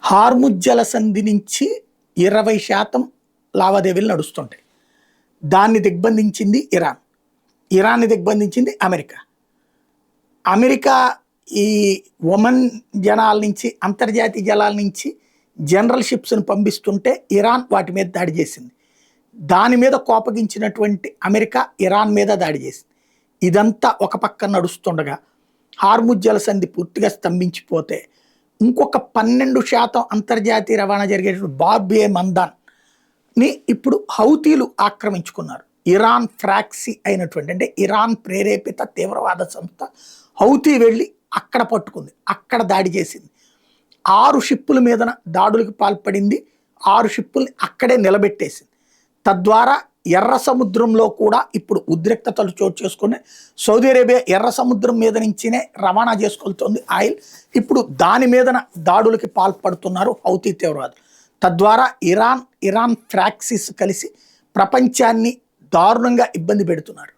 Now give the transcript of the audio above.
Hormuz జలసంధి నుంచి 20% లావాదేవీలు నడుస్తుంటాయి. దాన్ని దిగ్బంధించింది ఇరాన్. ఇరాన్ని దిగ్బంధించింది అమెరికా. అమెరికా ఈ ఒమన్ జనాల నుంచి, అంతర్జాతీయ జలాల నుంచి జనరల్ షిప్స్ను పంపిస్తుంటే ఇరాన్ వాటి మీద దాడి చేసింది. దాని మీద కోపగించినటువంటి అమెరికా ఇరాన్ మీద దాడి చేసింది. ఇదంతా ఒక పక్క నడుస్తుండగా హార్ముజ్ జలసంధి పూర్తిగా స్తంభించిపోతే ఇంకొక 12% అంతర్జాతీయ రవాణా జరిగేటువంటి బాబ్ ఏ మందాన్ని ఇప్పుడు హౌతీలు ఆక్రమించుకున్నారు. ఇరాన్ ఫ్రాక్సీ అయినటువంటి, అంటే ఇరాన్ ప్రేరేపిత తీవ్రవాద సంస్థ హౌతీ వెళ్ళి అక్కడ పట్టుకుంది, అక్కడ దాడి చేసింది. 6 షిప్పుల మీదన దాడులకు పాల్పడింది. 6 షిప్పుల్ని అక్కడే నిలబెట్టేసింది. తద్వారా ఎర్ర సముద్రంలో కూడా ఇప్పుడు ఉద్రిక్తతలు చోటు చేసుకుని సౌదీ అరేబియా ఎర్ర సముద్రం మీద నుంచినే రవాణా చేసుకెళ్తోంది ఆయిల్. ఇప్పుడు దాని మీదన దాడులకి పాల్పడుతున్నారు హౌతీ తీవ్రవాదులు. తద్వారా ఇరాన్ ఫ్రాక్సిస్ కలిసి ప్రపంచాన్ని దారుణంగా ఇబ్బంది పెడుతున్నారు.